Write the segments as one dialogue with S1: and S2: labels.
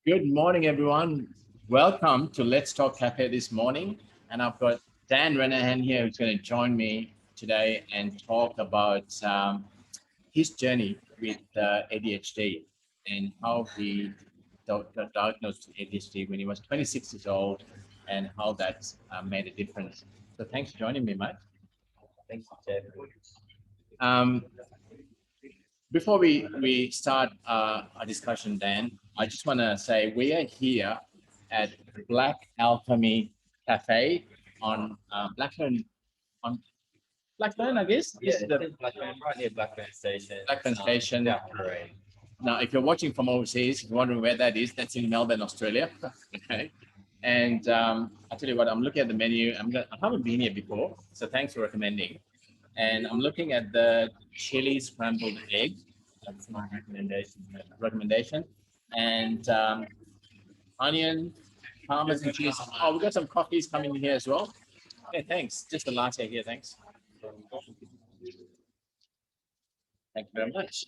S1: Good morning, everyone. Welcome to Let's Talk Cafe this morning. And I've got Dan Renahan here who's going to join me today and talk about his journey with ADHD and how he got diagnosed with ADHD when he was 26 years old and how that's made a difference. So thanks for joining me, mate.
S2: Thanks, Jeff.
S1: Um, Before we start our discussion, Dan, I just want to say we are here at Black Alchemy Cafe on Blackburn, on Blackburn, I guess.
S2: Yeah,
S1: This is
S2: it's
S1: the
S2: in Blackburn, right near Blackburn Station.
S1: Blackburn Station.
S2: South Parade.
S1: Now, if you're watching from overseas, you're wondering where that is, that's in Melbourne, Australia. Okay. And I tell you what, I'm looking at the menu. I haven't been here before, so thanks for recommending. And I'm looking at the chili scrambled egg. That's my recommendation. And onion, parmesan cheese. Oh, we've got some coffees coming in here as well. Okay, thanks. Just a latte here, thanks. Thank you very much.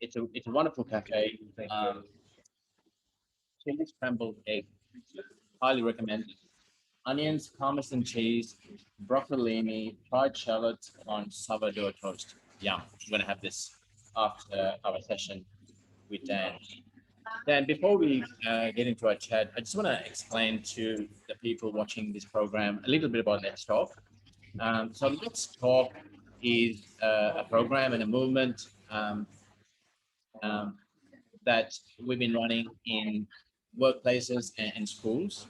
S1: It's a wonderful cafe. Chili scrambled egg. Highly recommended. Onions, parmesan cheese, broccolini, fried shallots on sourdough toast. Yum. I'm going to have this after our session with Dan. Dan, before we get into our chat, I just want to explain to the people watching this program a little bit about Let's Talk. So Let's Talk is a program and a movement um, that we've been running in workplaces and schools.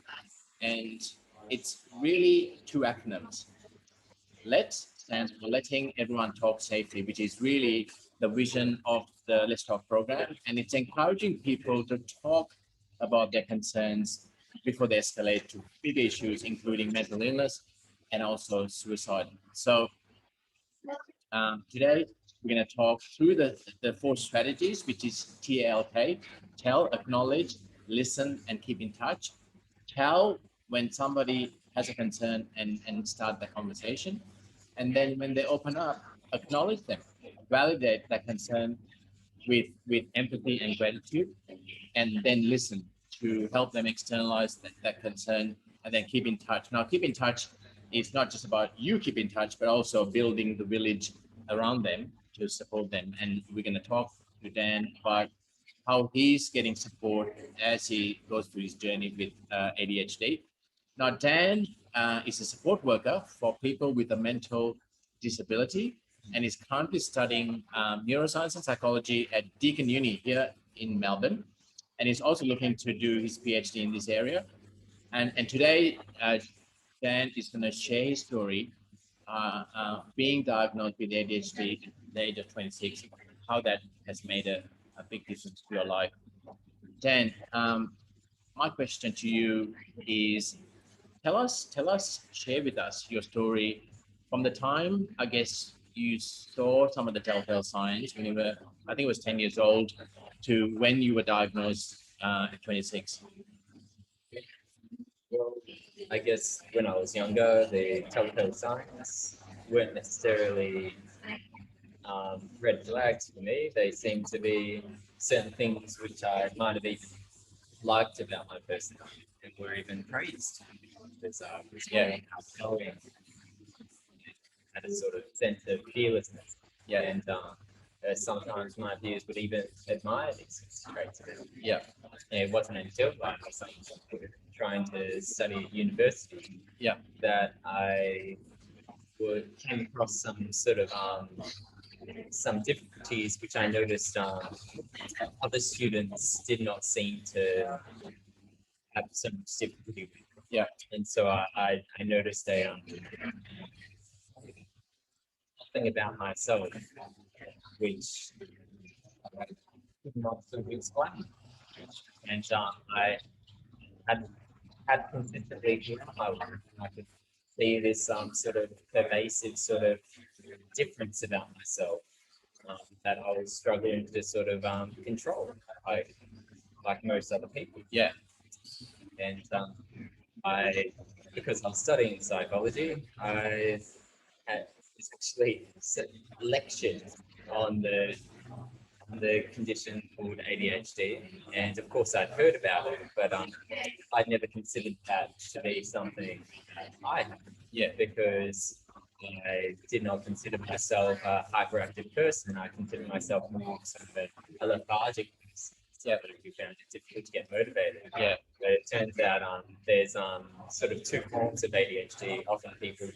S1: And it's really two acronyms. Let stands for letting everyone talk safely, which is really the vision of the Let's Talk program. And it's encouraging people to talk about their concerns before they escalate to big issues, including mental illness and also suicide. So today we're going to talk through the four strategies, which is TLK, tell, acknowledge, listen, and keep in touch. Tell when somebody has a concern and start the conversation. And then when they open up, acknowledge them, validate that concern with empathy and gratitude, and then listen to help them externalize that concern and then keep in touch. Now, keep in touch is not just about you keep in touch, but also building the village around them to support them. And we're going to talk to Dan about how he's getting support as he goes through his journey with ADHD. Now, Dan is a support worker for people with a mental disability and is currently studying neuroscience and psychology at Deakin Uni here in Melbourne. And he's also looking to do his PhD in this area. And today, Dan is going to share his story being diagnosed with ADHD at the age of 26, how that has made a big difference to your life. Dan, my question to you is tell us, share with us your story from the time, I guess, you saw some of the telltale signs when you were, I think it was 10 years old, to when you were diagnosed at 26.
S2: Well, I guess when I was younger, the telltale signs weren't necessarily red flags for me. They seemed to be certain things which I might have even liked about my personality and were even praised. Because I was very outgoing, had a sort of sense of fearlessness.
S1: Yeah.
S2: And sometimes my peers would even admire these traits.
S1: Yeah.
S2: And it wasn't until I was trying to study at university
S1: Yeah.
S2: that I came across some sort of some difficulties which I noticed other students did not seem to have so much difficulty with.
S1: Yeah.
S2: And so I noticed a thing about myself which I could not sort of explain. And I had consistently throughout my life, I could see this sort of pervasive sort of difference about myself that I was struggling to sort of control, like most other people.
S1: Yeah.
S2: And I, because I'm studying psychology, I had actually lectured on the the condition called ADHD, and of course I'd heard about it, but I'd never considered that to be something that I had.
S1: Yeah.
S2: Because I did not consider myself a hyperactive person. I considered myself more sort of a lethargic person.
S1: Yeah.
S2: Who found it difficult to get motivated.
S1: Yeah.
S2: But it turns out there's sort of two forms of ADHD. Often people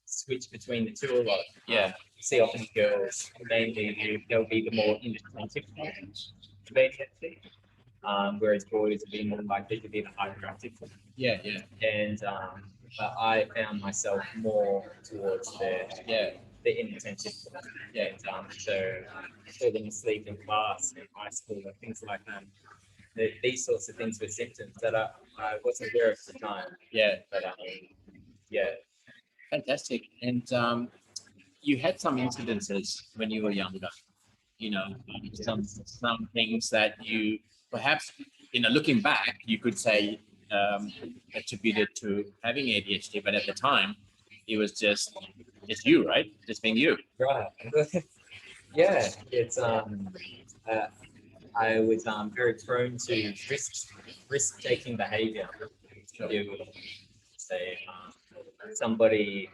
S2: switch between the two a lot.
S1: Yeah.
S2: See often girls, mainly they'll be the more inattentive form of ADHD, whereas boys will be more likely to be the hyperactive form.
S1: Yeah. Yeah.
S2: And but I found myself more towards the inattentive form.
S1: Yeah.
S2: And so falling asleep in class in high school and things like that. These sorts of things were symptoms that I wasn't aware of at the time.
S1: Yeah.
S2: But yeah.
S1: Fantastic. And you had some incidences when you were younger, some things that you perhaps, looking back, you could say attributed to having ADHD, but at the time, it was just you, right? Just being you.
S2: Right. Yeah. It's I was very prone to risk-taking behavior. You would say somebody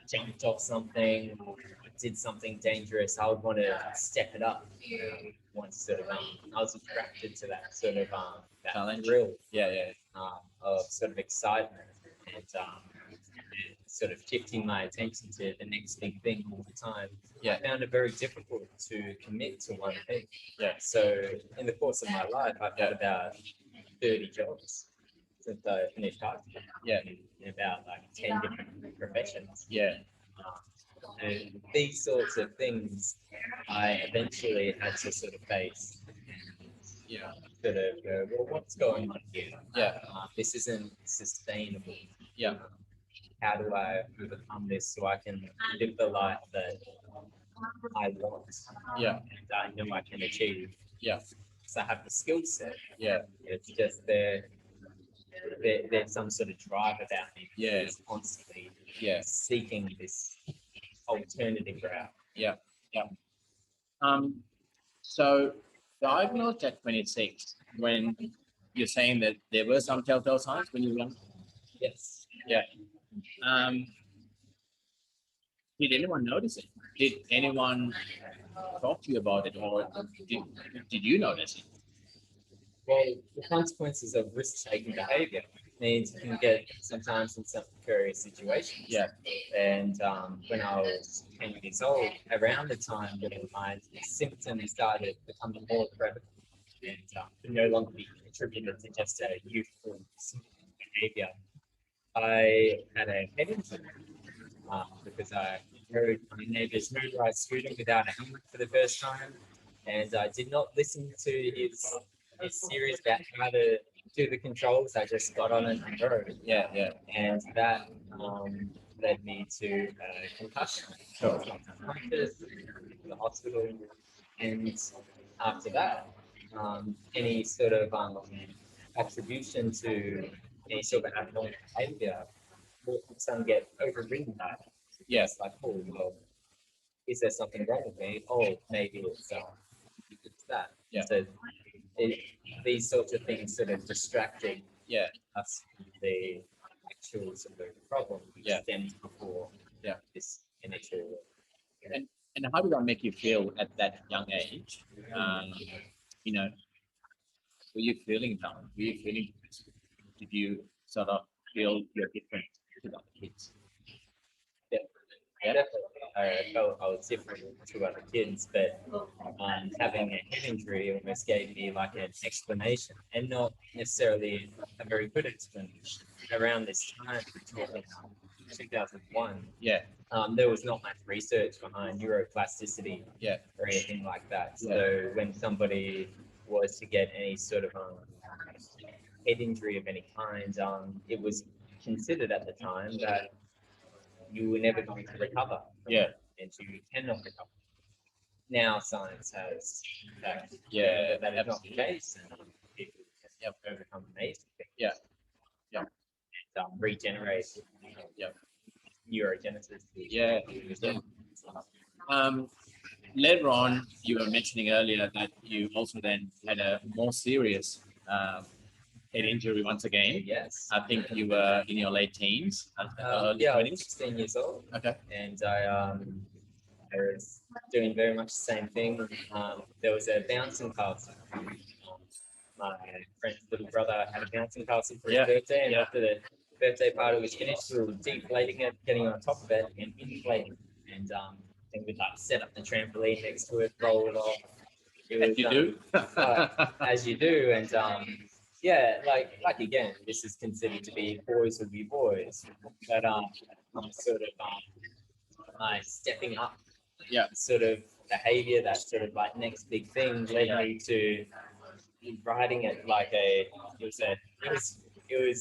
S2: jumped off something, or did something dangerous, I would want to step it up. Once sort of, I was attracted to that sort of that
S1: Challenge.
S2: thrill
S1: Yeah, yeah,
S2: of sort of excitement and sort of shifting my attention to the next big thing all the time.
S1: Yeah.
S2: I found it very difficult to commit to one thing.
S1: Yeah.
S2: So in the course of my life, I've had about 30 jobs since I finished high school.
S1: Yeah.
S2: In about like 10 different professions.
S1: yeah,
S2: And these sorts of things I eventually had to sort of face.
S1: yeah,
S2: Sort of go, well, what's going on here?
S1: yeah,
S2: This isn't sustainable.
S1: yeah,
S2: How do I overcome this so I can live the life that I want
S1: yeah,
S2: and I know I can achieve?
S1: yeah,
S2: So I have the skill set.
S1: yeah,
S2: It's just there's some sort of drive about me.
S1: Yeah.
S2: It's constantly
S1: yeah,
S2: seeking this alternative route.
S1: yeah, yeah. So diagnosed at 26, when you're saying that there were some telltale signs when you were young.
S2: Yes.
S1: Yeah. Did anyone notice it? Did anyone talk to you about it, or did you notice it?
S2: Well, the consequences of risk-taking behavior means you can get sometimes in some precarious situations.
S1: Yeah.
S2: And when I was 10 years old, around the time when my symptoms started becoming more prevalent and could no longer be attributed to just a youthful behavior, I had a head injury because I rode my neighbour's motorised scooter without a helmet for the first time, and I did not listen to his series about how to do the controls. I just got on it and rode.
S1: Yeah, yeah,
S2: And that led me to concussion.
S1: Sure.
S2: Unconscious, to the hospital, and after that, any sort of attribution to any sort of abnormal behaviour will some get overridden by it.
S1: yeah,
S2: It's like, oh, well, is there something wrong with me? Oh, maybe it's that.
S1: Yeah.
S2: So these sorts of things sort of distracted
S1: yeah,
S2: us from the actual sort of problem which
S1: Yeah.
S2: stems before
S1: Yeah.
S2: this initial.
S1: And how did that make you feel at that young age? You know, were you feeling down? Were you feeling depressed? Did you sort of feel you're different to the other kids?
S2: Yeah, definitely. I felt I was different to other kids, but having a head injury almost gave me like an explanation, and not necessarily a very good explanation. Around this time, 2001,
S1: Yeah,
S2: there was not much research behind neuroplasticity
S1: yeah,
S2: or anything like that.
S1: Yeah.
S2: So when somebody was to get any sort of head injury of any kind, it was considered at the time that you were never going to recover.
S1: yeah,
S2: And you cannot recover. Now science has that
S1: Yeah,
S2: that is not the case, and people can overcome amazing things.
S1: Yeah. Yeah.
S2: And regenerate.
S1: Yeah.
S2: Neurogenesis.
S1: Yeah. Yeah. later on, you were mentioning earlier that you also then had a more serious head injury once again.
S2: Yes.
S1: I think you were in your late teens, early
S2: Yeah, I was
S1: 20s.
S2: 16 years old,
S1: Okay.
S2: and I was doing very much the same thing. There was a bouncing castle. My friend's little brother had a bouncing castle for his
S1: Yeah,
S2: birthday, and
S1: yeah.
S2: after the birthday party was finished, we were deflating it, getting on top of it, and inflating. And then we'd like set up the trampoline next to it, roll it off. It
S1: As
S2: was,
S1: you do.
S2: as you do, and yeah, like again, this is considered to be boys will be boys, but I'm sort of my stepping up,
S1: Yeah.
S2: sort of behavior, that sort of like next big thing led me to riding it like it was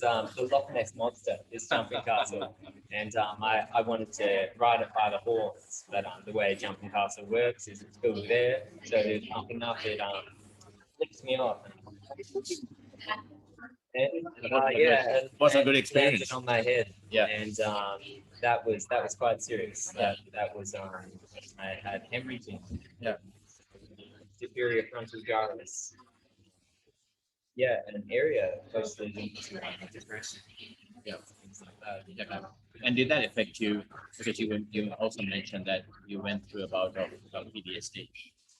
S2: the Loch Ness monster, this jumping castle, and I wanted to ride it by the horns, but the way a jumping castle works is it's filled with air, so there's nothing up, it lifts me off. And, yeah,
S1: Was a
S2: and
S1: good
S2: landed
S1: experience.
S2: on my head,
S1: Yeah.
S2: and that was quite serious. That was I had hemorrhaging.
S1: Yeah.
S2: Superior frontal gyrus. Yeah, an area closely linked to depression.
S1: Yeah.
S2: Things like that.
S1: Yeah. And did that affect you? Because you also mentioned that you went through a bout of PTSD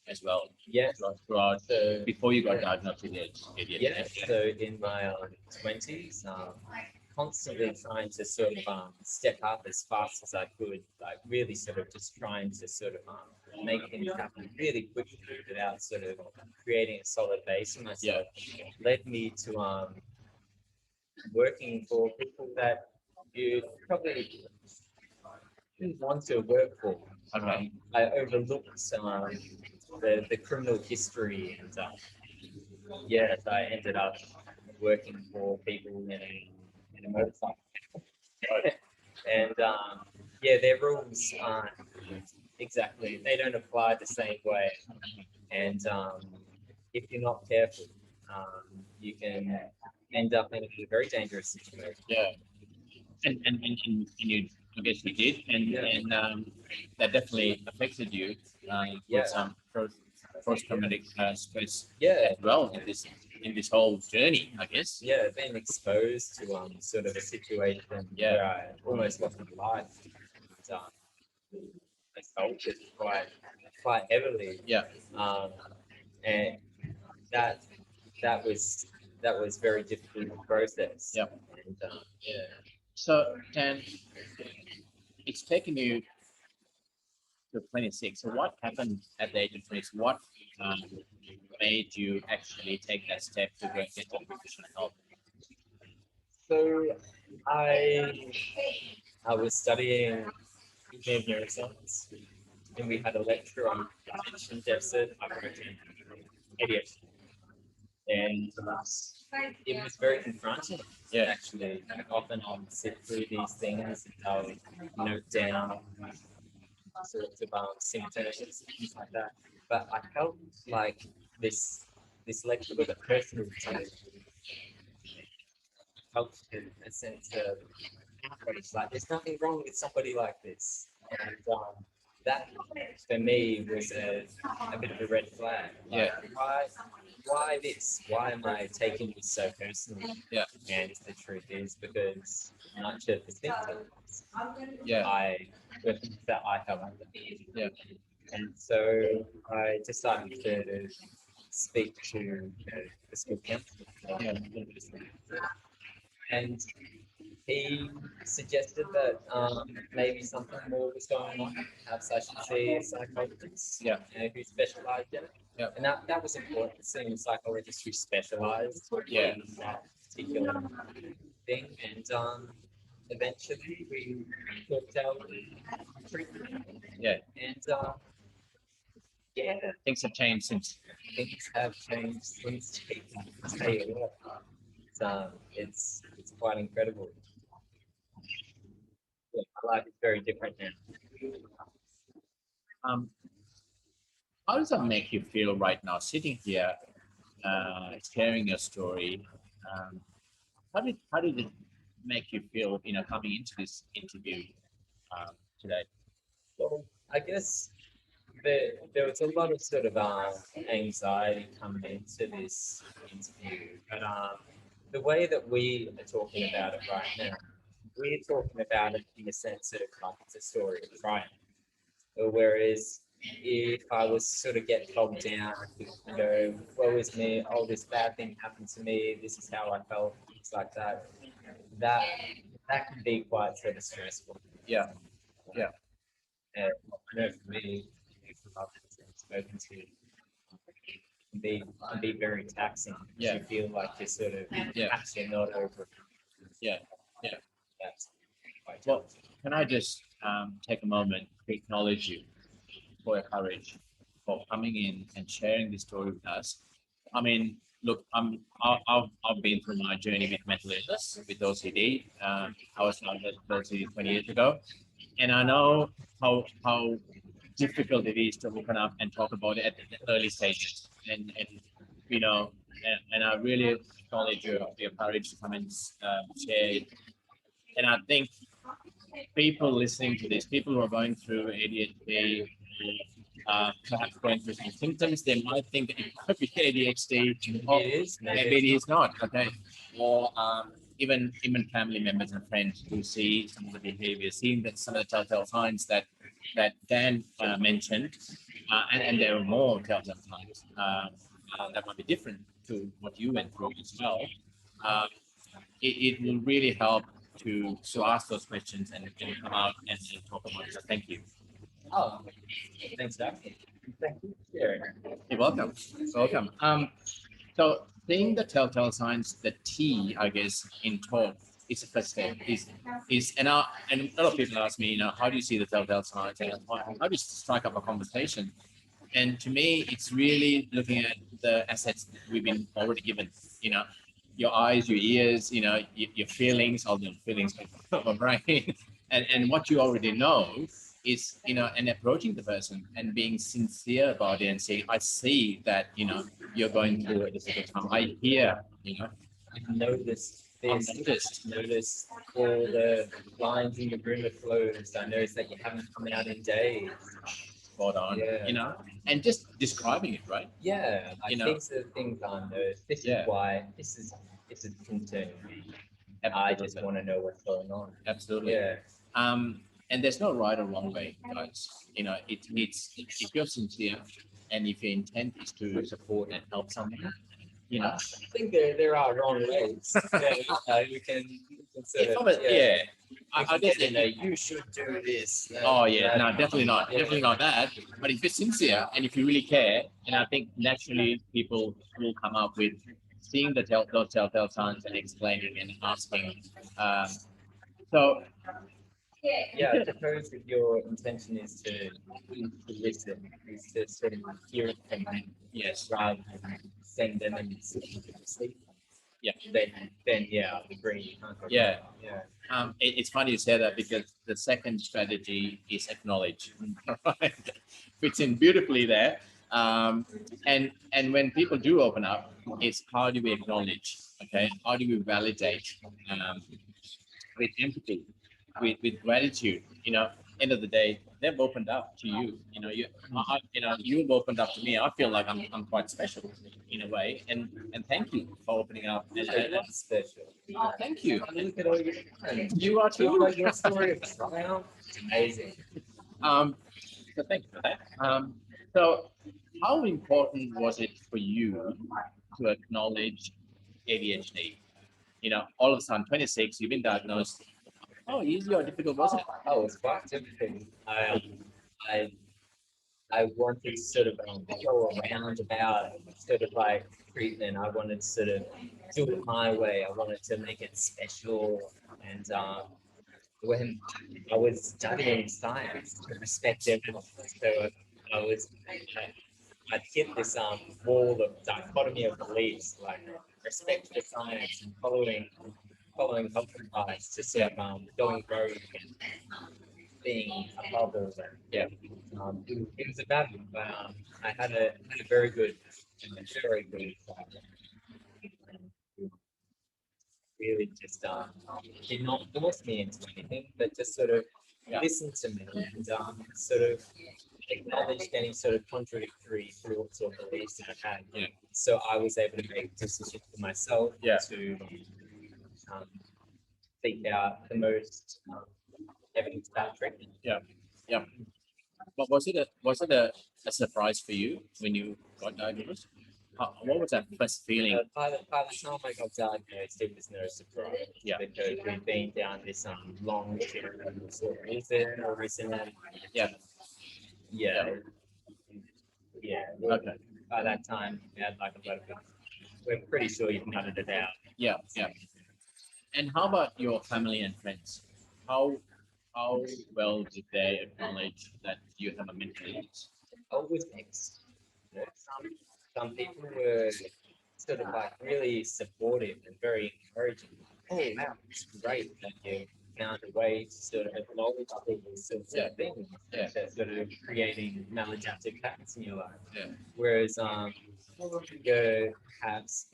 S1: as well.
S2: Yes.
S1: Throughout
S2: So
S1: before you got diagnosed with ADHD.
S2: yeah, so in my 20s, constantly trying to sort of step up as fast as I could, like really sort of just trying to sort of make things happen really quickly without sort of creating a solid base for myself, led me to working for people that you probably didn't want to work for. I overlooked the criminal history, and yeah, so I ended up working for people in a motorcycle. And yeah, their rules aren't exactly, they don't apply the same way. And if you're not careful, you can end up in a very dangerous situation.
S1: Yeah. And you, I guess you did, and that definitely affected you
S2: Yeah.
S1: with some post-traumatic stress
S2: Yeah,
S1: as well in this whole journey, I guess.
S2: yeah, being exposed to sort of a situation where I almost lost my life. And, I felt it quite heavily.
S1: Yeah.
S2: And that that was very difficult to process.
S1: Yep.
S2: And yeah.
S1: So, and it's taken you to 26. So, what happened at the age of 26? What made you actually take that step to go and get some professional help?
S2: So I I was studying engineering neuroscience, and we had a lecture on attention deficit hyperactivity, ADHD, and it was very confronting.
S1: Yeah.
S2: Actually, often I'll sit through these things and I'll note down sorts of symptoms and things like that. But I felt like this lecture was a personal attack. Felt a sense of outrage, like there's nothing wrong with somebody like this, and that for me was a bit of a red flag. Like, why this? Why am I taking this so personally?
S1: Yeah.
S2: And the truth is because much of the symptoms
S1: Yeah.
S2: were things that I have under.
S1: Yeah.
S2: And so I decided to speak to the school counselor.
S1: Yeah.
S2: And he suggested that maybe something more was going on. Perhaps I should see a psychologist who specialised in it.
S1: Yeah.
S2: And that was important, seeing a psychologist who specialised in that particular thing. And eventually we worked out treatment.
S1: Yeah.
S2: And yeah,
S1: Things have changed since.
S2: things have changed since. I tell you what, it's quite incredible. Yeah, my life is very different now.
S1: Um, how does that make you feel right now, sitting here, sharing your story? How did it make you feel, coming into this interview today?
S2: Well, I guess there was a lot of sort of anxiety coming into this interview, but the way that we are talking about it right now, we're talking about it in the sense of like it's a story, right? Whereas if I was sort of get bogged down, you know, woe is me, oh, this bad thing happened to me, this is how I felt, things like that, that that can be quite sort of stressful.
S1: Yeah. Yeah.
S2: And I know for me, from others I've spoken to, can be very taxing.
S1: Yeah.
S2: You feel like you're sort of
S1: Yeah.
S2: actually not over.
S1: Yeah. Yeah.
S2: That's quite
S1: Well, can I just take a moment to acknowledge you for your courage, for coming in and sharing this story with us. I mean, look, I've been through my journey with mental illness, with OCD. I was diagnosed with OCD 20 years ago, and I know how difficult it is to open up and talk about it at the early stages. And you know, and I really acknowledge your courage to come and share. And I think people listening to this, people who are going through ADHD, perhaps going through some symptoms, they might think that it could be ADHD, or
S2: it is,
S1: maybe it is not. Okay, or even family members and friends who see some of the behaviors, seeing that some of the telltale signs that Dan mentioned, and there are more telltale signs that might be different to what you went through as well. Uh, it will really help to ask those questions and come out and talk about it. So thank you.
S2: Oh, thanks, Doc. Thank you for sharing.
S1: You're welcome. Welcome. So seeing the telltale signs, the T, I guess, in talk is the first step. And a lot of people ask me, you know, how do you see the telltale signs and how do you strike up a conversation? And to me, it's really looking at the assets that we've been already given. You know, your eyes, your ears, you know, your feelings, all the feelings of a brain, and what you already know is, you know, and approaching the person and being sincere about it and saying, I see that, you know, you're going through a difficult time. I hear, you know,
S2: I've noticed
S1: I've
S2: this.
S1: noticed.
S2: Noticed all the lines in the room are closed. I noticed that you haven't come out in days.
S1: Spot on,
S2: Yeah.
S1: you know, and just describing it, right?
S2: Yeah, like
S1: You know,
S2: these are the things I noticed. This
S1: Yeah.
S2: is why this is concerning me. I just
S1: Absolutely.
S2: want to know what's going on.
S1: Absolutely.
S2: Yeah.
S1: And there's no right or wrong way, guys. You know, it's if you're sincere and if your intent is to support and help someone, you know,
S2: I think there are wrong ways. Yeah, you can sort
S1: if
S2: of,
S1: I'm a, yeah, I guess
S2: you know, you should do this.
S1: Oh yeah, no,
S2: Right.
S1: definitely not,
S2: Yeah.
S1: definitely not that. But if you're sincere and if you really care, and I think naturally people will come up with seeing those telltale signs and explaining and asking. So
S2: Yeah, I suppose if your intention is to listen, is to sort of hear it from them
S1: yes,
S2: rather than send them and sleep.
S1: Yeah.
S2: Then yeah, I agree. You can't go
S1: Yeah.
S2: wrong. Yeah.
S1: It's funny you say that because the second strategy is acknowledge, right? Fits in beautifully there. And when people do open up, it's how do we acknowledge? Okay, how do we validate with empathy, with gratitude? You know, end of the day, they've opened up to you. You know, you know, you've opened up to me. I feel like I'm quite special in a way, and thank you for opening up.
S2: You're not special.
S1: Oh, thank you.
S2: I mean, look at all your friends.
S1: You are
S2: Feel
S1: too.
S2: like your story of triumph. It's amazing.
S1: So thank you for that. So how important was it for you to acknowledge ADHD? You know, all of a sudden, 26, you've been diagnosed. Oh, easy or difficult was it?
S2: Oh, it's quite difficult. I I wanted to sort of go around about sort of like treatment. I wanted to sort of do it my way. I wanted to make it special. And when I was studying science, to respect everyone. So I was, I hit this wall of dichotomy of beliefs, like respect for science and following health advice to sort of going rogue and being above all that.
S1: Yeah.
S2: It was a battle, but I had a very good, very good. Really just did not force me into anything, but just sort of
S1: Yeah.
S2: listened to me and sort of acknowledged any sort of contradictory thoughts or beliefs that I had.
S1: Yeah.
S2: So I was able to make decisions for myself
S1: Yeah.
S2: to um, seek out the most evidence-based treatment.
S1: Yeah. Yeah. But was it a surprise for you when you got diagnosed? What was that first feeling?
S2: By the time I got diagnosed, it was no surprise.
S1: Yeah.
S2: Because we've been down this long term sort of recently.
S1: Yeah.
S2: Yeah. Yeah.
S1: Okay.
S2: By that time, we had like a lot of. We're pretty sure you've nutted it out.
S1: Yeah. Yeah. And how about your family and friends? How how well did they acknowledge that you have a mental illness?
S2: Always mixed. You know, some people were sort of like really supportive and very encouraging. Oh wow, it's great that you found a way to sort of acknowledge these sorts
S1: Yeah.
S2: of things
S1: Yeah.
S2: that sort of creating maladaptive patterns in your life.
S1: Yeah.
S2: Whereas you perhaps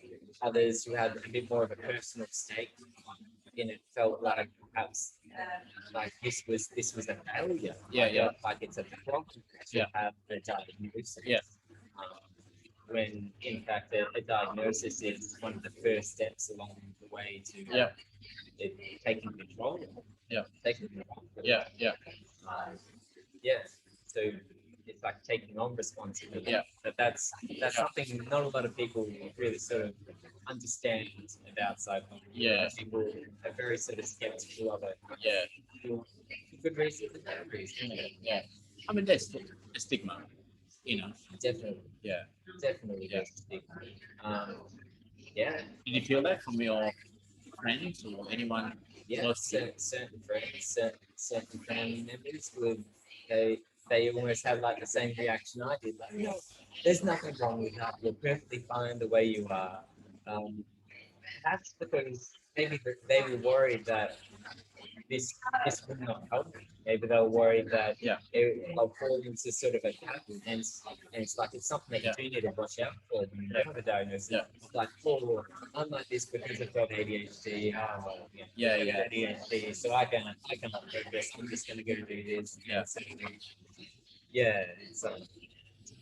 S2: others who had a bit more of a personal stake in it felt like perhaps like this was a failure.
S1: Yeah. Yeah.
S2: Like it's a problem to
S1: Yeah.
S2: have a diagnosis.
S1: Yeah.
S2: Um, when in fact a diagnosis is one of the first steps along the way to
S1: Yeah.
S2: taking control.
S1: Yeah.
S2: Taking control.
S1: Yeah. Yeah.
S2: Yeah. So it's like taking on responsibility.
S1: Yeah.
S2: But that's something not a lot of people really sort of understand about psychology.
S1: Yeah.
S2: People are very sort of skeptical of it.
S1: Yeah.
S2: For good reasons and bad reasons.
S1: Yeah. Yeah. I mean, that's a stigma, you know.
S2: Definitely.
S1: Yeah.
S2: Definitely.
S1: Yeah.
S2: That's the thing. Yeah.
S1: Did you feel that from your friends or anyone
S2: Yeah,
S1: close to you?
S2: certain friends, certain family members would they almost had like the same reaction I did. Like, no, there's nothing wrong with that. You're perfectly fine the way you are. Um, that's because maybe they were worried that this this would not help me. Maybe they were worried that
S1: Yeah.
S2: I'll fall into sort of a pattern, and it's like it's something that
S1: Yeah.
S2: you do need to watch out for when you have a diagnosis.
S1: Yeah.
S2: It's like, oh, I'm like this because I've got ADHD. Oh, well,
S1: Yeah,
S2: I've got
S1: yeah.
S2: ADHD, so I can focus. I'm just gonna go do this.
S1: Yeah.
S2: Yeah,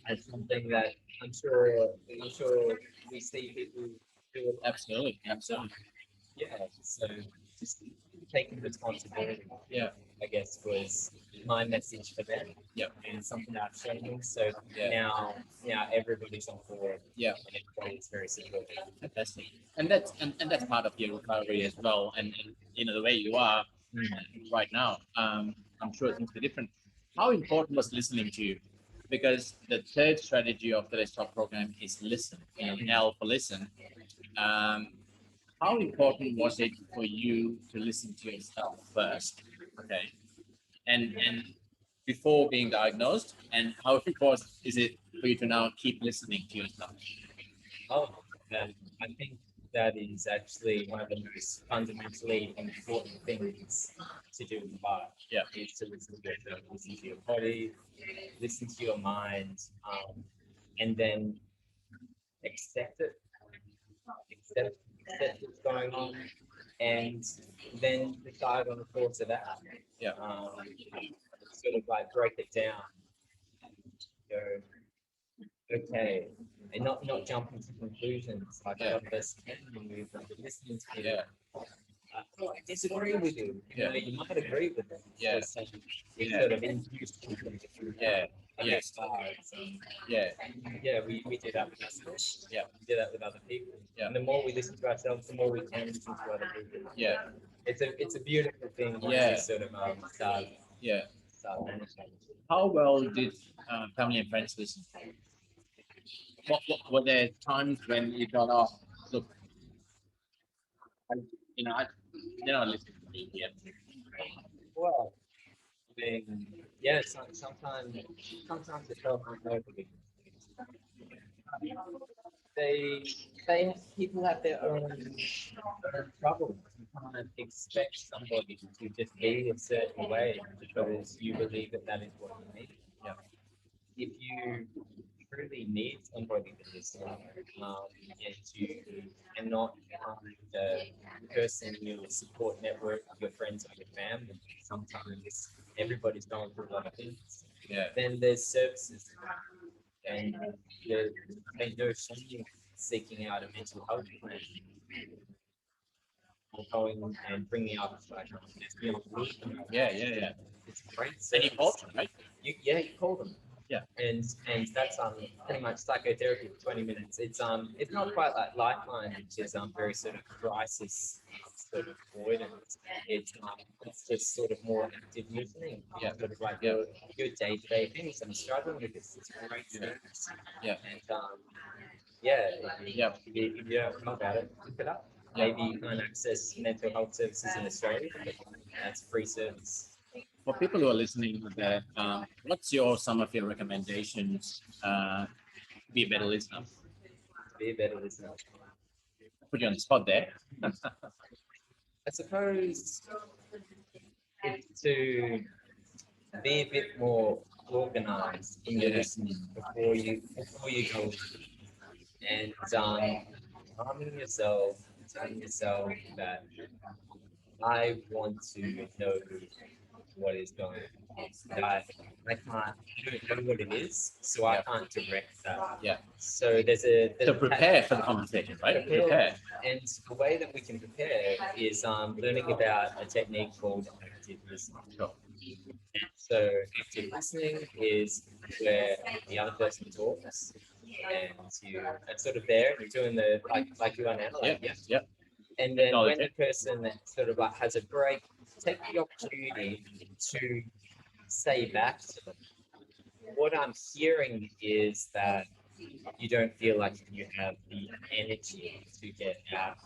S2: it's something that I'm sure we see people do it.
S1: Absolutely. Absolutely.
S2: Yeah, so just taking responsibility.
S1: Yeah.
S2: I guess was my message for them.
S1: Yep.
S2: And something that I've shown. So
S1: Yeah.
S2: now everybody's on board.
S1: Yeah.
S2: And everybody's very supportive.
S1: Fantastic. And that's part of your recovery as well. And you know the way you are right now. I'm sure things are different. How important was listening to you? Because the third strategy of the Let'sTALK program is listen. You know, L for listen. Um, how important was it for you to listen to yourself first? Okay. And before being diagnosed, and how important is it for you to now keep listening to yourself?
S2: Oh, I think that is actually one of the most fundamentally important things to do in life.
S1: Yeah.
S2: Is to listen to yourself, listen to your body, listen to your mind, and then accept it, accept what's going on, and then decide on the course of action.
S1: Yeah.
S2: Sort of like break it down. Go, okay, and not jump into conclusions like a lot of us can when we're listening to
S1: Yeah.
S2: oh, I disagree with you.
S1: Yeah.
S2: You might agree with them.
S1: Yeah.
S2: We
S1: Yeah.
S2: sort of induced people to
S1: Yeah.
S2: yes.
S1: Yeah.
S2: Yeah, we do that with ourselves.
S1: Yeah.
S2: We do that with other people.
S1: Yeah.
S2: And the more we listen to ourselves, the more we can listen to other people.
S1: Yeah.
S2: It's a beautiful thing once
S1: Yeah.
S2: you sort of
S1: Yeah.
S2: start managing.
S1: How well did family and friends listen? What were there times when you thought, oh, look, I, they're not listening to me yet.
S2: Well, I mean, yeah, sometimes it felt unnerving. They people have their own troubles. You can't expect somebody to just be a certain way because you believe that that is what you need.
S1: Yeah.
S2: If you truly need somebody to listen and not the person in your support network, your friends or your family, sometimes everybody's going through a lot of things.
S1: Yeah.
S2: Then there's services, and the, there's something seeking out a mental health plan or going and bringing up like this mental health plan.
S1: Yeah.
S2: It's a great
S1: And you called
S2: service.
S1: them, right?
S2: You call them.
S1: Yeah.
S2: And that's pretty much psychotherapy for 20 minutes. It's not quite like Lifeline, which is very sort of crisis sort of avoidance. It's just sort of more active listening.
S1: Yeah.
S2: Sort of like
S1: Yeah.
S2: your day-to-day things. I'm struggling with this. It's a great
S1: Yeah.
S2: service.
S1: Yeah.
S2: And yeah,
S1: Yeah.
S2: if you don't know about it, look it up.
S1: Yeah.
S2: Maybe you can't access mental health services in Australia, but that's free service.
S1: For people who are listening to that, what's some of your recommendations to be a better listener?
S2: Be a better listener.
S1: Put you on the spot there.
S2: I suppose it's to be a bit more organized in your
S1: Yeah.
S2: listening before you go and calming yourself, telling yourself that I want to know what is going on. That I don't know what it is, so I
S1: Yeah.
S2: can't direct that.
S1: Yeah.
S2: So there's
S1: So
S2: a
S1: prepare for the conversation, right?
S2: prepare. And the way that we can prepare is learning about a technique called active listening.
S1: Sure.
S2: So active listening is where the other person talks and you are sort of there and you're doing the like you are now,
S1: Yeah.
S2: like yeah.
S1: Yeah.
S2: And then
S1: Acknowledge
S2: when the person that sort of like has a break, take the opportunity to say back to them. What I'm hearing is that you don't feel like you have the energy to get out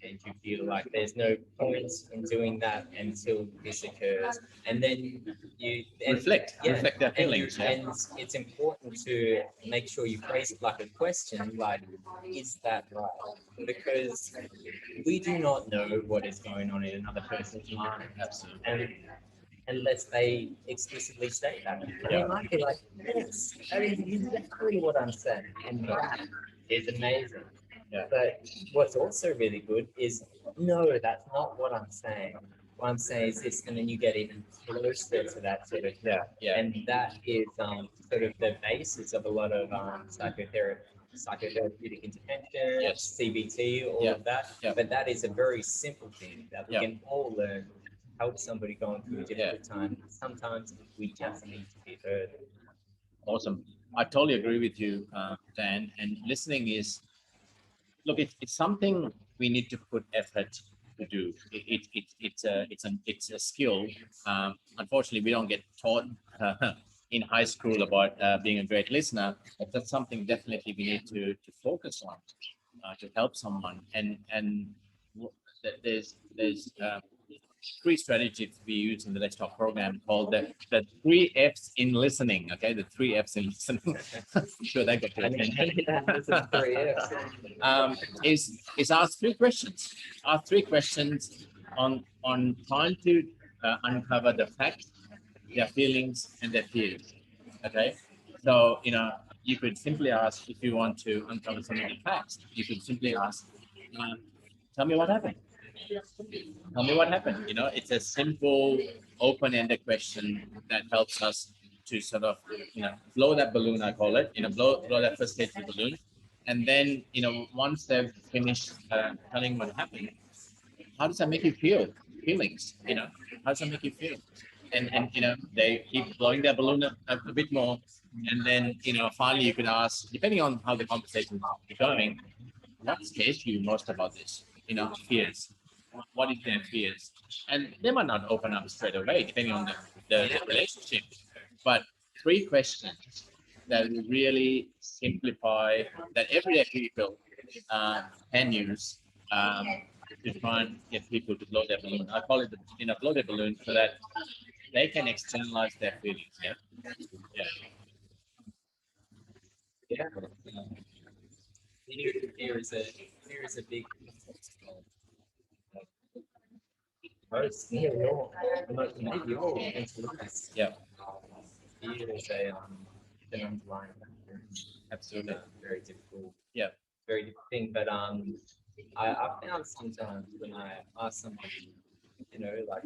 S2: and you feel like there's no point in doing that until this occurs and then you
S1: Reflect their
S2: and,
S1: feelings. Yeah.
S2: and it's important to make sure you phrase it like a question like is that right, because we do not know what is going on in another person's mind,
S1: Absolutely.
S2: and unless they explicitly state that. And
S1: Yeah.
S2: you might be like, yes, that is exactly what I'm saying. And that is amazing.
S1: Yeah.
S2: But what's also really good is, no, that's not what I'm saying. What I'm saying is this, and then you get even closer to that sort of thing.
S1: Yeah. Yeah.
S2: And that is sort of the basis of a lot of psychotherapeutic intervention,
S1: Yes.
S2: CBT, all
S1: Yeah.
S2: of that.
S1: Yeah.
S2: But that is a very simple thing that we
S1: Yeah.
S2: can all learn help somebody going through a difficult time. Sometimes we just need to be heard.
S1: Awesome. I totally agree with you, Dan. And listening is, look, it's something we need to put effort to do. It's a skill. Unfortunately, we don't get taught in high school about being a great listener. But that's something definitely we need to focus on to help someone. And there's three strategies we use in the Let'sTALK program called the three F's in listening. Okay, the three F's in listening. I'm sure that got your attention. Is ask three questions. Ask three questions on trying to uncover the facts, their feelings, and their fears. Okay, so you could simply ask if you want to uncover some of the facts. You could simply ask, "Tell me what happened." Tell me what happened. It's a simple, open-ended question that helps us to sort of, blow that balloon, I call it, blow that first stage of the balloon. And then, once they've finished telling what happened, how does that make you feel? Feelings, how does that make you feel? And they keep blowing their balloon a bit more. And then, finally you could ask, depending on how the conversation is going, what scares you most about this? Fears. What is their fears? And they might not open up straight away, depending on the relationship. But three questions that will really simplify that everyday people can use to try and get people to blow their balloon. I call it blow their balloon so that they can externalize their feelings. Yeah. Yeah.
S2: Yeah. Fear is a big most maybe all influence.
S1: Yeah.
S2: Fear is an underlying factor.
S1: Absolutely.
S2: Very difficult.
S1: Yeah.
S2: Very difficult thing. But I found sometimes when I ask somebody, like,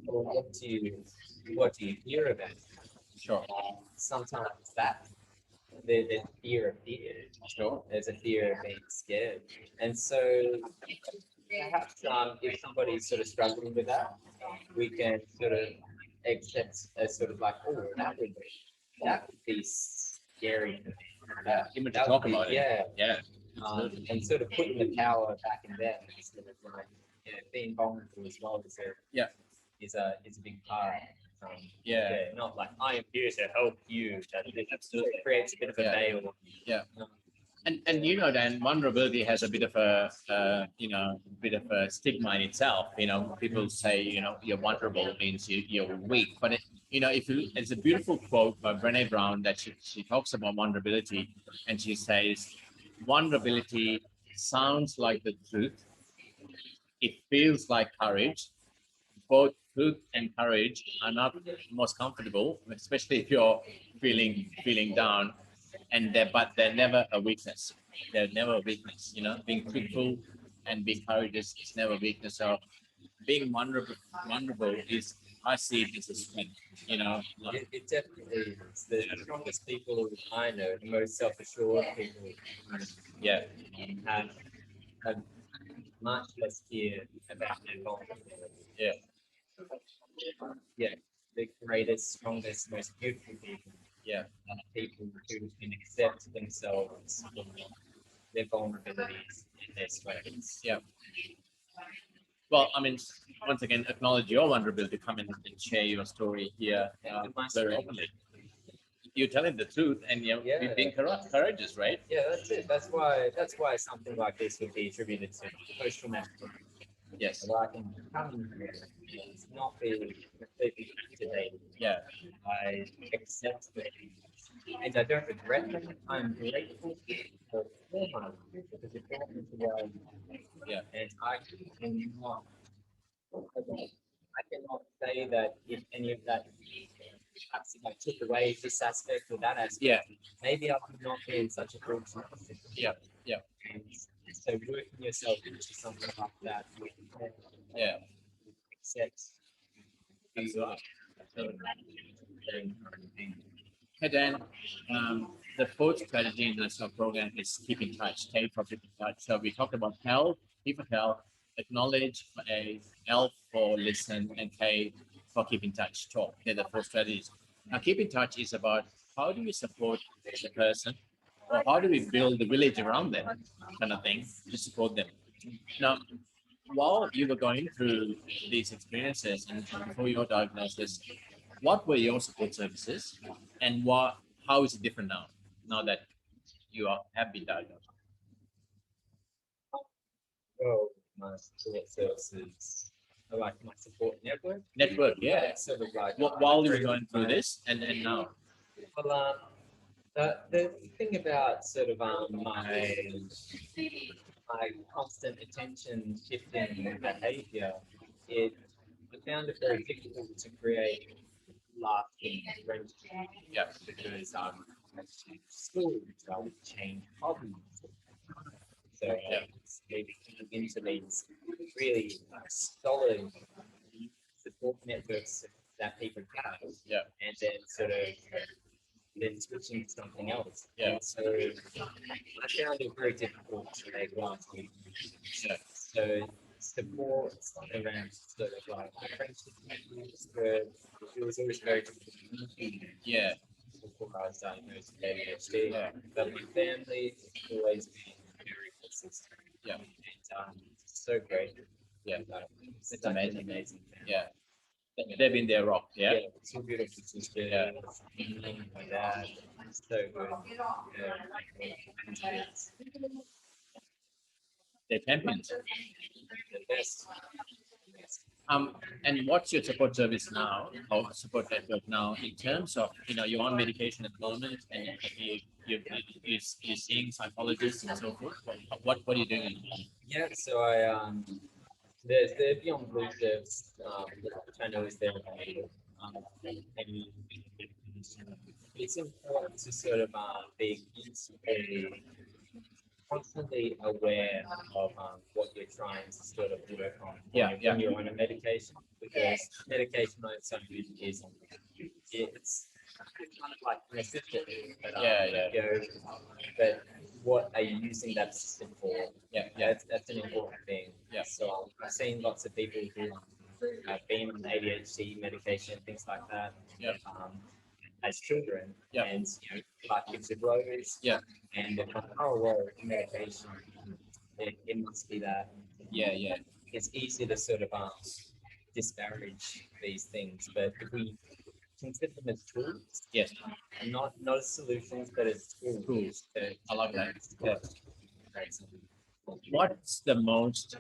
S2: well, what do you hear about?
S1: Sure.
S2: Sometimes there's fear.
S1: Sure.
S2: There's a fear of being scared. And so perhaps if somebody's sort of struggling with that, we can sort of accept as sort of like, oh, that would be scary for me.
S1: Yeah. Even to
S2: That would
S1: talk
S2: be,
S1: about it.
S2: yeah.
S1: Yeah. Absolutely.
S2: And sort of putting the power back in them instead of like, being vulnerable as well
S1: Yeah.
S2: is a big part. Um,
S1: Yeah.
S2: not like I am here to help you. That it
S1: Absolutely.
S2: creates a bit of a
S1: Yeah.
S2: veil.
S1: Yeah.
S2: Um,
S1: And you know, Dan, vulnerability has a bit of a bit of a stigma in itself. You know, people say, you know, you're vulnerable means you're weak. But if it's a beautiful quote by Brené Brown that she talks about vulnerability, and she says, vulnerability sounds like the truth. It feels like courage. Both truth and courage are not most comfortable, especially if you're feeling down, but they're never a weakness. They're never a weakness. You know, being truthful and being courageous is never a weakness. So being vulnerable is, I see it as a strength. You know, like,
S2: it definitely is. The strongest people I know, the most self-assured people,
S1: yeah,
S2: have have much less fear about their vulnerability.
S1: yeah,
S2: Yeah, the greatest, strongest, most beautiful people
S1: yeah,
S2: are people who can accept themselves in their vulnerabilities and their strengths.
S1: yeah. Well, I mean, once again, acknowledge your vulnerability. Come in and share your story here
S2: And my
S1: very
S2: strength.
S1: openly. You're telling the truth, and you're
S2: Yeah.
S1: being courageous, right?
S2: Yeah, that's it. That's why something like this would be attributed to post-traumatic growth.
S1: Yes.
S2: So I can come in here and not be completely activated.
S1: Yeah.
S2: I accept them and I don't regret them. I'm grateful for them because it brought me to where I am.
S1: Yeah.
S2: And I cannot say that if any of that perhaps if I took away this aspect or that aspect,
S1: Yeah.
S2: maybe I would not be in such a fortunate position.
S1: Yeah. Yeah.
S2: And so working yourself into something like that with
S1: Yeah.
S2: accept who you are.
S1: Absolutely.
S2: Very important thing.
S1: Hey Dan, the fourth strategy in the sub program is keep in touch. K for keep in touch. So we talked about tell, P for tell, acknowledge, L for listen, and K for keep in touch. Talk. They're the four strategies. Now, keep in touch is about how do we support the person, or how do we build the village around them, kind of thing, to support them. Now, while you were going through these experiences and before your diagnosis, what were your support services, and how is it different now that have been diagnosed?
S2: Well, my support services are like my support network.
S1: Network, yeah.
S2: It's sort of like
S1: While you were going through this and now.
S2: well, the thing about sort of my constant attention shifting behavior, it I found it very difficult to create lasting friendships
S1: Yeah,
S2: because I changed schools, I would change hobbies. So
S1: yeah,
S2: maybe into these really solid support networks that people have,
S1: yeah,
S2: and then sort of then switching to something else.
S1: yeah,
S2: And so I found it very difficult to make lasting.
S1: yeah,
S2: So support around sort of like friendship networks, but it was always very difficult
S1: yeah,
S2: before I was diagnosed with ADHD.
S1: yeah,
S2: But my family has always been very consistent.
S1: yeah,
S2: And so great.
S1: yeah.
S2: It's
S1: It's
S2: such an
S1: amazing.
S2: amazing family.
S1: Yeah, they've been there rock. Yeah,
S2: Yeah, two beautiful sisters.
S1: Yeah.
S2: My dad, so good. Yeah.
S1: they're champions.
S2: The best.
S1: And what's your support service now, or support network now, in terms of, you're on medication at the moment, and you're seeing psychologists and so forth. What are you doing?
S2: Yeah, so there's the Beyond Blue service, which I know is there. And it's important to sort of be constantly aware of what you're trying to sort of work on when you're on a medication, because medication on its own isn't. It's kind of like an assistant, but
S1: Yeah.
S2: you know, but what are you using that assistant for?
S1: Yeah.
S2: That's an important thing.
S1: Yeah.
S2: So I've seen lots of people who have been on ADHD medication, things like that,
S1: Yeah.
S2: as children,
S1: Yeah.
S2: and life gives it blows,
S1: Yeah.
S2: and they're like, oh well, medication, it must be that.
S1: Yeah.
S2: It's easy to sort of disparage these things, but if we consider them as tools,
S1: Yes.
S2: and not as solutions, but as tools.
S1: Tools. I like that.
S2: Yeah.
S1: What's the most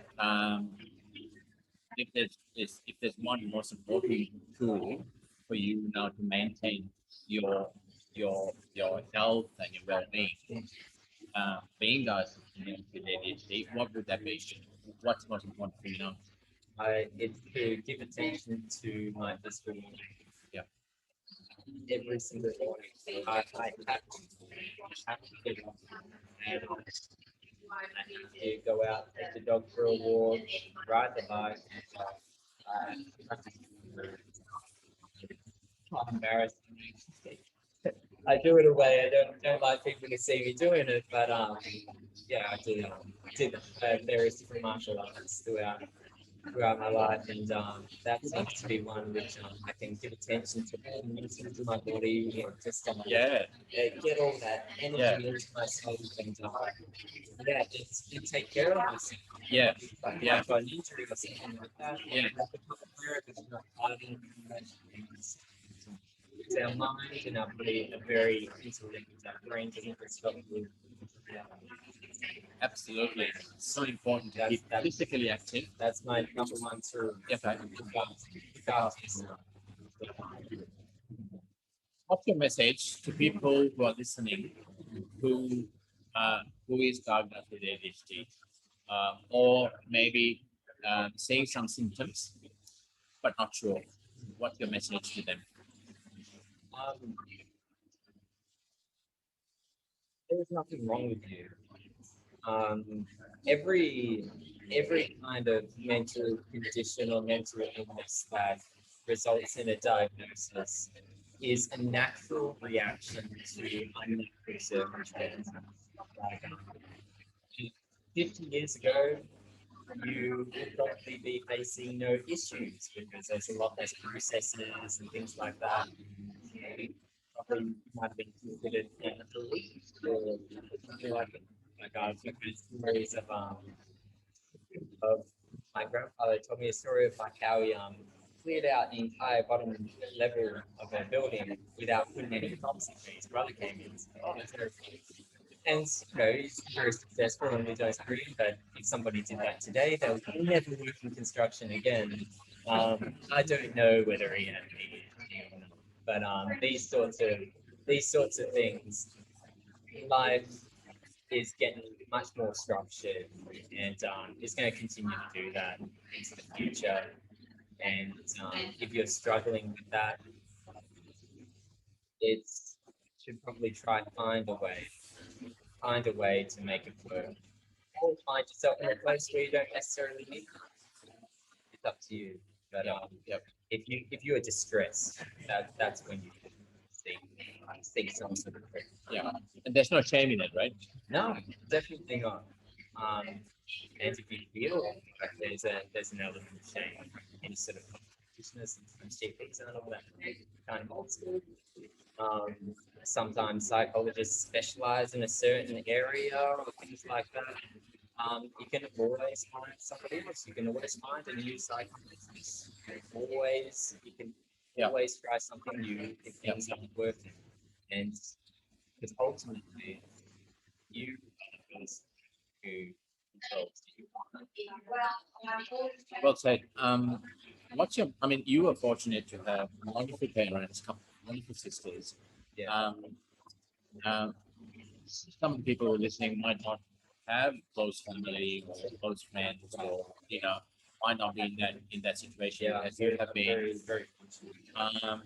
S1: if there's one most important tool for you now to maintain your your health and your well-being, being us with ADHD, what would that be? What's most important for you now?
S2: It's to give attention to my physical
S1: Yeah.
S2: every single morning. I have to get up and you go out, take the dog for a walk, ride the bike. I'm embarrassed. I do it away. I don't like people to see me doing it, but yeah, I did various different martial arts throughout my life, and that seems to be one which I can give attention to all movements of my body and just
S1: Yeah.
S2: get all that energy into myself, and yeah, just take care of myself.
S1: Yeah.
S2: Like
S1: Yeah.
S2: if I got an injury or something like that,
S1: Yeah.
S2: I become aware of it, not fighting it's our mind and our body are very interlinked. Our brain doesn't stop with.
S1: Absolutely. It's so important to
S2: That's
S1: keep physically active.
S2: that's my number one tool.
S1: Okay.
S2: Regardless.
S1: What's your message to people who are listening who is diagnosed with ADHD, or maybe seeing some symptoms but not sure? What's your message to them?
S2: Um, there's nothing wrong with you. Um, every kind of mental condition or mental illness that results in a diagnosis is a natural reaction to unnatural circumstances. Like 50 years ago, you would probably be facing no issues because there's a lot less processes and things like that. You probably might have been considered an elite or something like it. Like I've heard stories of my grandfather told me a story of like how he cleared out the entire bottom level of a building without putting any props in. His brother came in and said, "Oh, that's very cool." And he's very successful in his own career, but if somebody did that today, they would never work in construction again. I don't know whether he had ADHD or not, but these sorts of things, life is getting much more structured, and it's going to continue to do that into the future. And if you're struggling with that, it's should probably try to find a way to make it work. Or find yourself in a place where you don't necessarily need it. It's up to you. But
S1: Yep.
S2: if you are distressed, that's when you should seek some sort of help.
S1: Yeah. And there's no shame in it, right?
S2: No, definitely not. Um, and if you feel like there's an element of shame, any sort of consciousness and GPs and all that kind of old school. Um, sometimes psychologists specialize in a certain area or things like that. You can always find somebody else. You can always find a new psychologist. You can always try something new if things aren't working. And because ultimately, you are the person who controls you.
S1: Well said. What's your? I mean, you were fortunate to have wonderful parents, wonderful sisters.
S2: Yeah.
S1: Um, some people who are listening might not have close family or close friends, or might not be in that situation
S2: Yeah,
S1: as you have been.
S2: very, very fortunate.
S1: Um,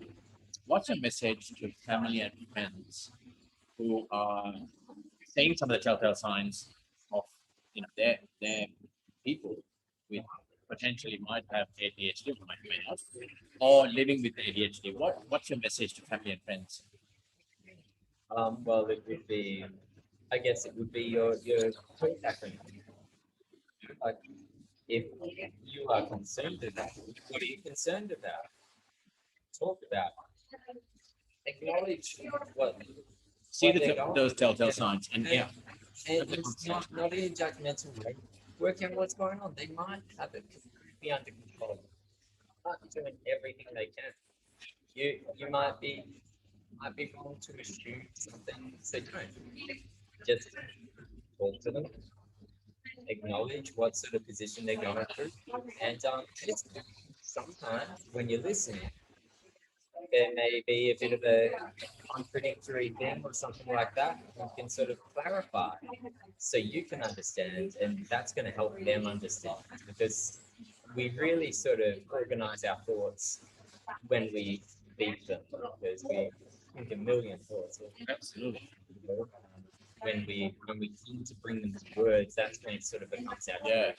S1: what's your message to family and friends who are seeing some of the telltale signs of their people with potentially might have ADHD, might not, or living with ADHD? What's your message to family and friends?
S2: Well, it would be, I guess it would be your talk acronym. Like, if you are concerned about, what are you concerned about? Talk about, acknowledge what
S1: See
S2: they're going
S1: those telltale
S2: through.
S1: signs, and
S2: Yeah.
S1: have
S2: And
S1: the
S2: it's
S1: conversation.
S2: not in a judgmental way. Work out what's going on. They might have it be under control. Might be doing everything they can. You might be wrong to assume something, so don't. Just talk to them, acknowledge what sort of position they're going through, and just sometimes when you're listening, there may be a bit of a contradictory thing or something like that. You can sort of clarify so you can understand, and that's going to help them understand because we really sort of organize our thoughts when we speak them because we think a million thoughts.
S1: Absolutely.
S2: When we tend to bring them to words, that's when it sort of becomes our
S1: Yeah.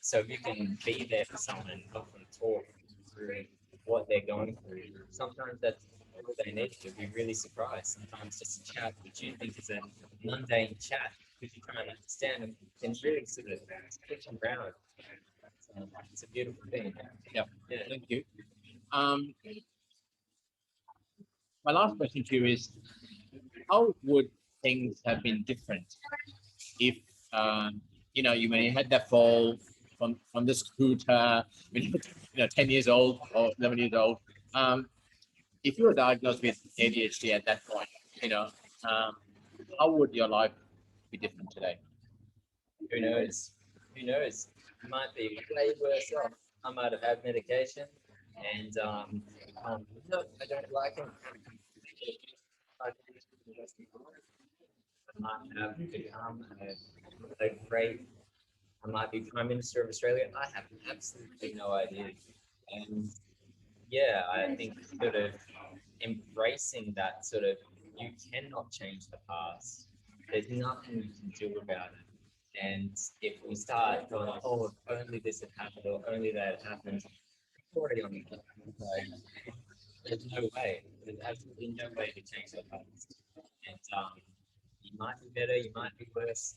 S2: so if you can be there for someone and help them talk through what they're going through, sometimes that's all they need. You'll be really surprised. Sometimes just a chat, which you think is a mundane chat, because you can't understand them, can really sort of switch them around. It's a beautiful thing.
S1: Yeah.
S2: Yeah.
S1: Thank you. Um, my last question to you is, how would things have been different if you may had that fall from the scooter when you were 10 years old or 11 years old. Um, if you were diagnosed with ADHD at that point, you know, um, how would your life be different today?
S2: Who knows? Who knows? You might be way worse off. I might have had medication, and no, I don't like it. I might have become a great. I might be Prime Minister of Australia. I have absolutely no idea. And yeah, I think sort of embracing that sort of you cannot change the past. There's nothing you can do about it. And if we start going, oh, if only this had happened or only that had happened, it's already on the like, there's no way. There's absolutely no way to change the past. And you might be better, you might be worse.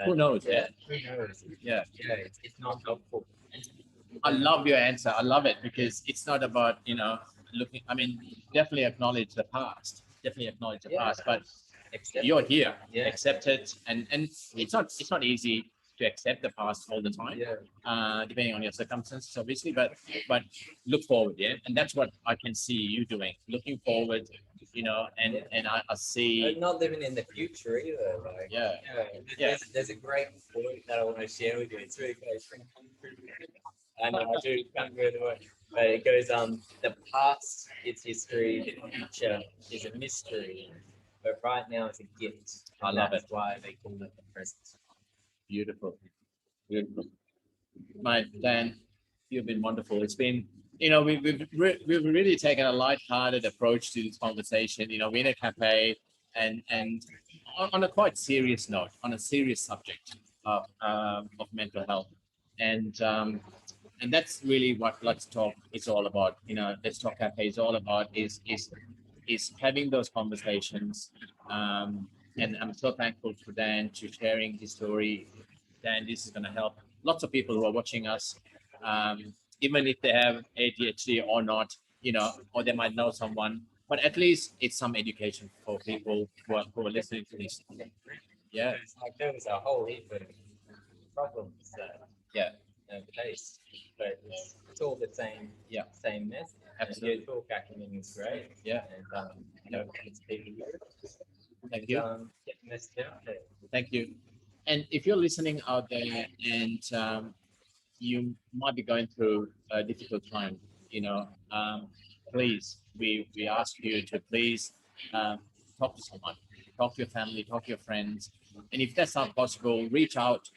S1: Who knows? Yeah,
S2: Who knows?
S1: yeah.
S2: Yeah, it's not helpful.
S1: I love your answer. I love it because it's not about looking. I mean, definitely acknowledge the past. Definitely acknowledge the
S2: Yeah.
S1: past, but
S2: Accept
S1: you're
S2: it.
S1: here.
S2: Yeah.
S1: Accept it, and it's not easy to accept the past all the time.
S2: Yeah.
S1: Depending on your circumstances, obviously, but look forward, yeah, and that's what I can see you doing, looking forward, and I see,
S2: Not living in the future either. Like,
S1: yeah, yeah,
S2: there's a great quote that I want to share with you. It's really great. I know I do can't go to it, but it goes the past is history, the future is a mystery, but right now it's a gift.
S1: I
S2: And
S1: love
S2: that's
S1: it.
S2: why they call it the present.
S1: Beautiful, beautiful. Mate, Dan, you've been wonderful. It's been, we've really taken a light-hearted approach to this conversation. We're in a cafe, and on a quite serious note, on a serious subject of mental health, and that's really what Let's Talk is all about. Let's Talk Cafe is all about is having those conversations. And I'm so thankful for Dan to sharing his story. Dan, this is going to help lots of people who are watching us, even if they have ADHD or not, or they might know someone. But at least it's some education for people who are listening to this. Yeah,
S2: It's like there was a whole heap of problems that
S1: yeah,
S2: faced, but it's all the same.
S1: Yeah.
S2: Same message.
S1: Absolutely.
S2: And your talk acumen is great.
S1: Yeah.
S2: And it's people here.
S1: Thank you.
S2: Get the message out there.
S1: Thank you. And if you're listening out there and you might be going through a difficult time, please, we ask you to please talk to someone, talk to your family, talk to your friends. And if that's not possible, reach out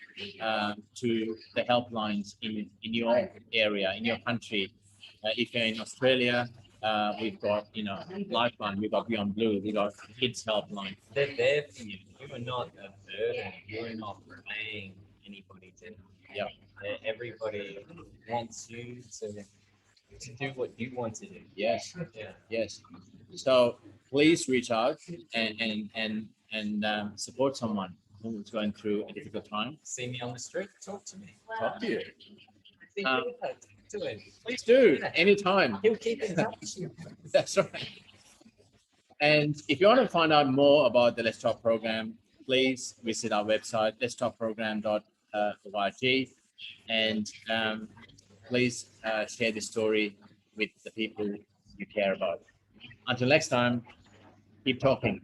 S1: to the helplines in your area, in your country. If you're in Australia, we've got, Lifeline, we've got Beyond Blue, we've got Kids Helpline.
S2: They're there for you. You are not a burden. You are not paying anybody to
S1: Yeah.
S2: Everybody wants you to do what you want to do.
S1: Yes.
S2: Yeah.
S1: Yes. So please reach out and support someone who's going through a difficult time.
S2: See me on the street, talk to me.
S1: Talk to you.
S2: See,
S1: Um,
S2: do it.
S1: Please do anytime.
S2: He'll keep in touch.
S1: That's right. And if you want to find out more about the Let's Talk program, please visit our website, letstalkprogram.org, and please share this story with the people you care about. Until next time, keep talking.